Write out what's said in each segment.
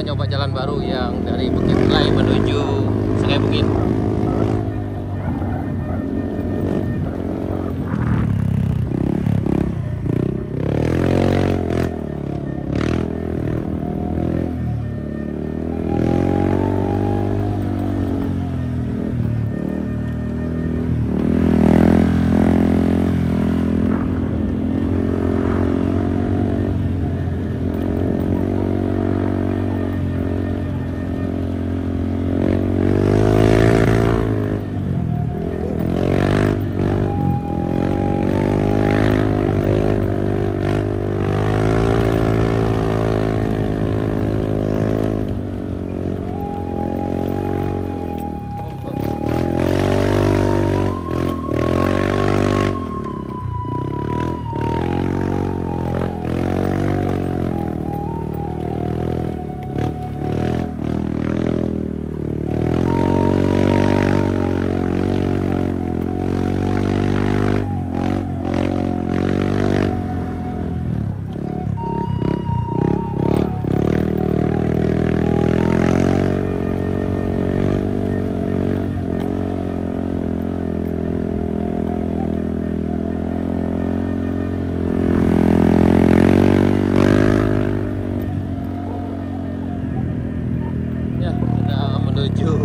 Coba jalan baru yang dari Bukit Kelai menuju Sungai Bukit.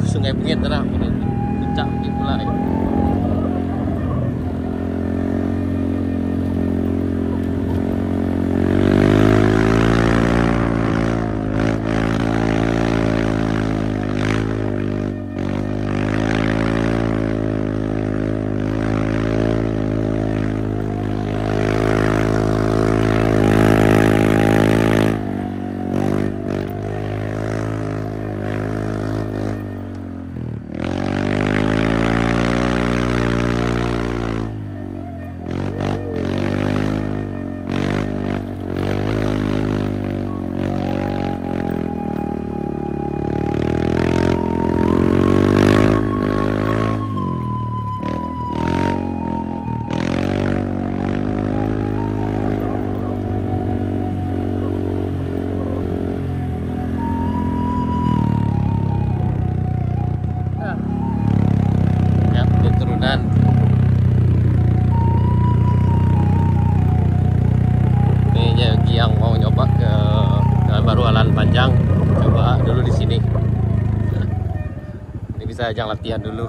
Sungai Bukit terang menuju puncak Bukit Kelai. Yang mau nyoba ke Jalan Baru Alan Panjang, coba dulu di sini. Ini bisa ajang latihan dulu.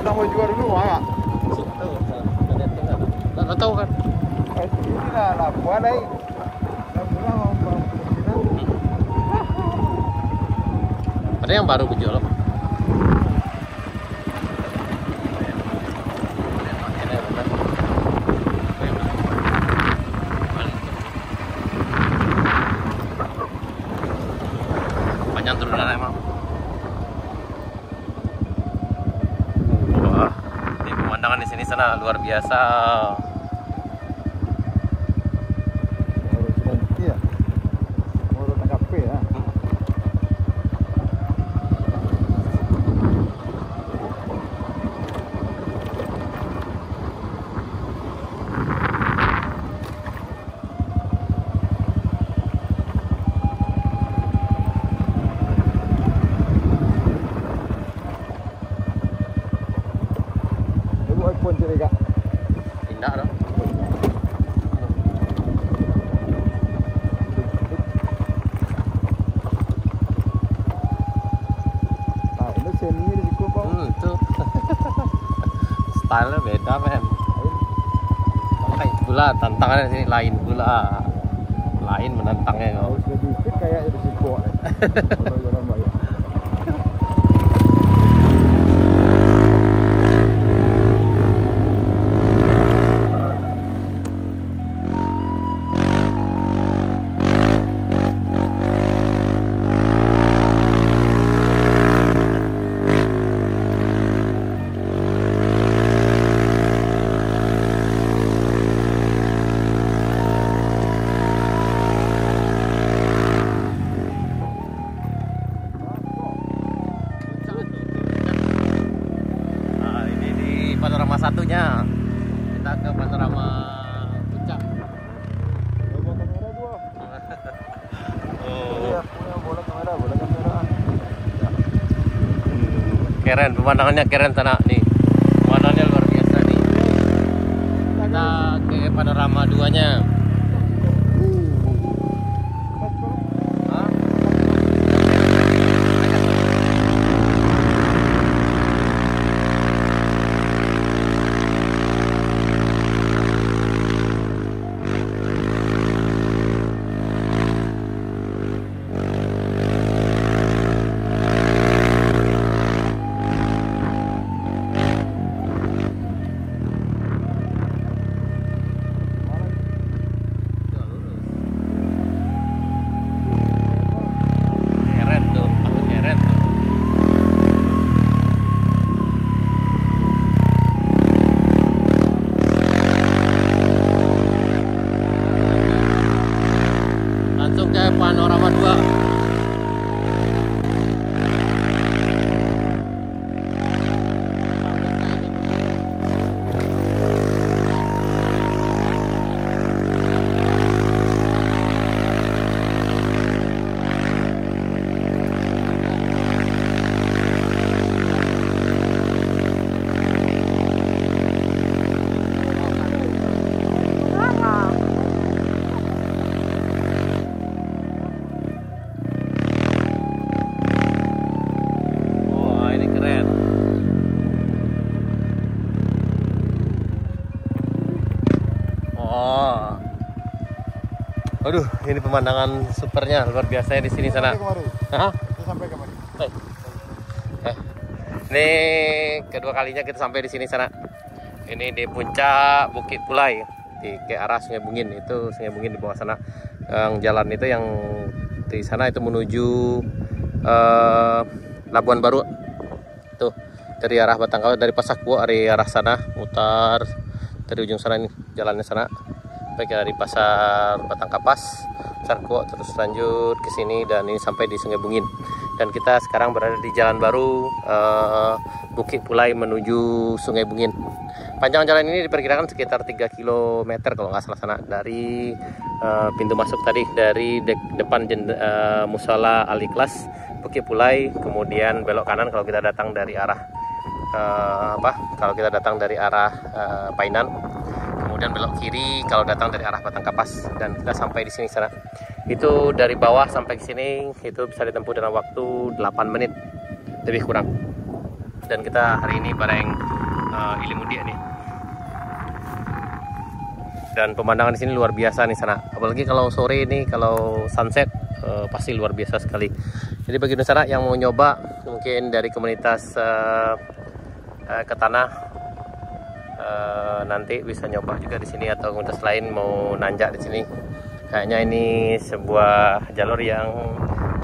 Ada mau jual dulu nggak? Nggak tahu kan? Ini lah buat deh. Ada yang baru dijual. Panjang turunan emang. Wah, ini pemandangan di sini sana luar biasa. Iya. Baru tangkap ya. iPhone sih Kak. Tidak dong. Nah, ini seni di siku Pak. Itu style beda men. Lain pula tantangannya sini lain pula. Lain menantangnya kok. Harus lebih fit kayak di siku. Kalau jalan bayar. Nah, ini di panorama satunya. Kita ke panorama puncak. Bawa kamera gua. Oh, Iya, punya bola kamera. keren pemandangannya, keren sana nih. Pemandangannya luar biasa nih. Kita ke panorama duanya. Hah? Keren tuh, keren tuh. Langsung ke panorama 2. Wah, ini keren. Oh. Aduh, ini pemandangan supernya luar biasa ya di sini sana. Kemari. Hah? Sampai kemari. Ini kedua kalinya kita sampai di sini sana. Ini di puncak Bukit Pulai di ke arah Sungai Bungin. Itu Sungai Bungin di bawah sana. Yang jalan itu yang di sana itu menuju Labuan Baru. Tuh dari arah Batangkapas, dari Pasakwo dari arah sana, mutar dari ujung sana, ini jalannya sana sampai dari pasar Batangkapas, Pasakwo, terus lanjut ke sini dan ini sampai di Sungai Bungin. Dan kita sekarang berada di jalan baru Bukit Pulai menuju Sungai Bungin. Panjang jalan ini diperkirakan sekitar 3 km kalau nggak salah sana, dari pintu masuk tadi dari depan Musala Al Ikhlas Bukit Pulai, kemudian belok kanan kalau kita datang dari arah kalau kita datang dari arah Painan, kemudian belok kiri kalau datang dari arah Batangkapas, dan kita sampai di sini sana. Itu dari bawah sampai ke sini itu bisa ditempuh dalam waktu 8 menit lebih kurang. Dan kita hari ini bareng Ilimudia nih. Dan pemandangan di sini luar biasa nih sana. Apalagi kalau sore ini, kalau sunset pasti luar biasa sekali. Jadi bagi Nusara yang mau nyoba, mungkin dari komunitas Ketanah nanti bisa nyoba juga di sini, atau komunitas lain mau nanjak di sini. Kayaknya ini sebuah jalur yang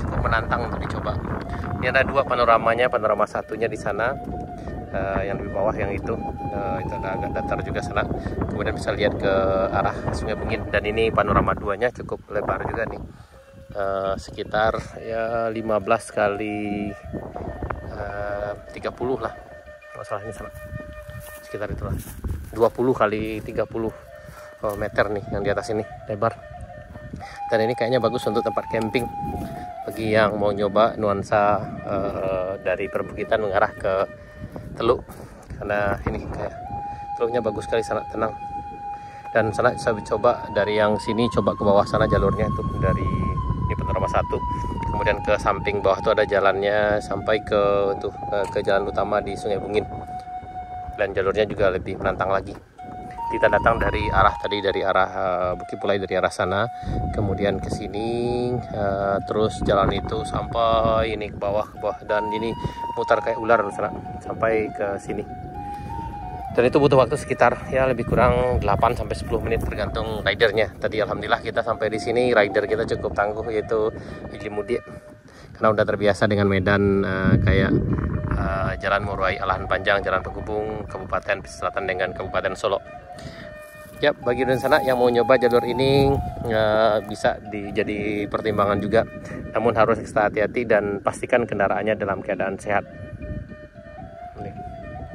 cukup menantang untuk dicoba. Ini ada dua panoramanya, panorama satunya di sana, yang di bawah yang itu. Itu agak datar juga sana. Kemudian bisa lihat ke arah Sungai Bungin, dan ini panorama duanya cukup lebar juga nih. Sekitar ya 15 kali 30 lah masalahnya sana, sekitar itulah 20 kali 30 meter nih yang di atas ini lebar. Dan ini kayaknya bagus untuk tempat camping bagi yang mau nyoba nuansa dari perbukitan mengarah ke Teluk, karena ini kayak Teluknya bagus sekali, sangat tenang. Dan sana saya coba dari yang sini coba ke bawah sana jalurnya itu dari ini panorama 1, kemudian ke samping bawah itu ada jalannya sampai ke jalan utama di Sungai Bungin, dan jalurnya juga lebih menantang lagi. Kita datang dari arah Bukit Pulai, dari arah sana, kemudian ke sini, terus jalan itu sampai ini ke bawah, dan ini mutar kayak ular sana, sampai ke sini. Dan itu butuh waktu sekitar ya lebih kurang 8 sampai 10 menit tergantung ridernya. Tadi alhamdulillah kita sampai di sini, rider kita cukup tangguh, yaitu Ijli Mudik, karena udah terbiasa dengan medan kayak Jalan Moruai Alahan Panjang, Jalan Penghubung Kabupaten Pesisir Selatan dengan Kabupaten Solo. Ya, bagi di sana yang mau nyoba jalur ini bisa jadi pertimbangan juga, namun harus ekstra hati-hati dan pastikan kendaraannya dalam keadaan sehat.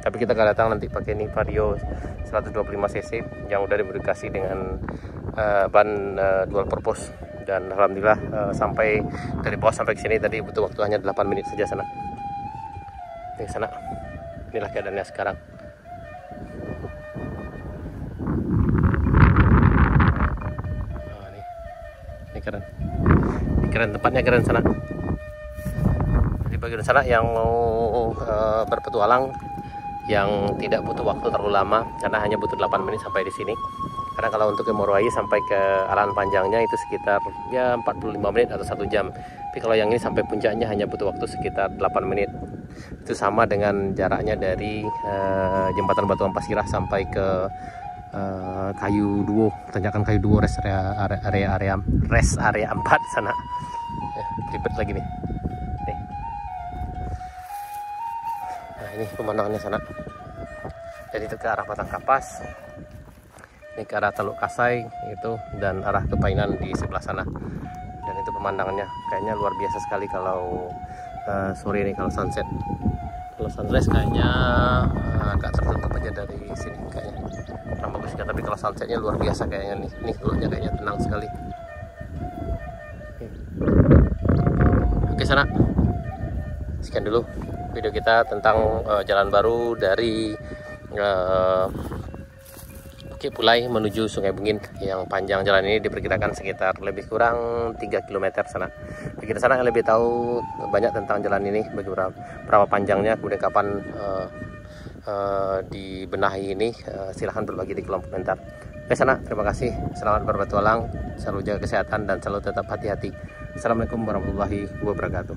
Tapi kita akan datang nanti pakai ini Vario 125 cc yang udah dimodifikasi dengan ban dual purpose, dan alhamdulillah sampai dari bawah sampai ke sini tadi butuh waktu hanya 8 menit saja sana. Di sana, inilah keadaannya sekarang. Ini keren, ini keren, tempatnya keren sana. Di bagian sana yang mau berpetualang, yang tidak butuh waktu terlalu lama, karena hanya butuh 8 menit sampai di sini. Karena kalau untuk ke Moruai sampai ke Alahan Panjangnya itu sekitar ya 45 menit atau 1 jam. Tapi kalau yang ini sampai puncaknya hanya butuh waktu sekitar 8 menit. Itu sama dengan jaraknya dari jembatan Batu Ampasirah sampai ke Kayu Duo, tanjakan Kayu Duo rest area 4 sana. Ribet lagi nih. Nah, ini pemandangannya sana. Jadi itu ke arah Batang Kapas, ini ke arah Teluk Kasai itu, dan arah ke Painan di sebelah sana. Dan itu pemandangannya kayaknya luar biasa sekali kalau sore ini, kalau sunset. Kalau sunrise kayaknya agak tertutup aja dari sini kayaknya, kurang bagus juga. Tapi kalau sunsetnya luar biasa kayaknya nih. Nih teluknya kayaknya tenang sekali. Oke sana, sekian dulu video kita tentang jalan baru dari Bukit Pulai menuju Sungai Bungin, yang panjang jalan ini diperkirakan sekitar lebih kurang 3 km sana. Bagi sana yang lebih tahu banyak tentang jalan ini, berapa panjangnya, kemudian kapan dibenahi ini, silahkan berbagi di kolom komentar. Oke sana, terima kasih, selamat berpetualang, selalu jaga kesehatan dan selalu tetap hati-hati. Assalamualaikum warahmatullahi wabarakatuh.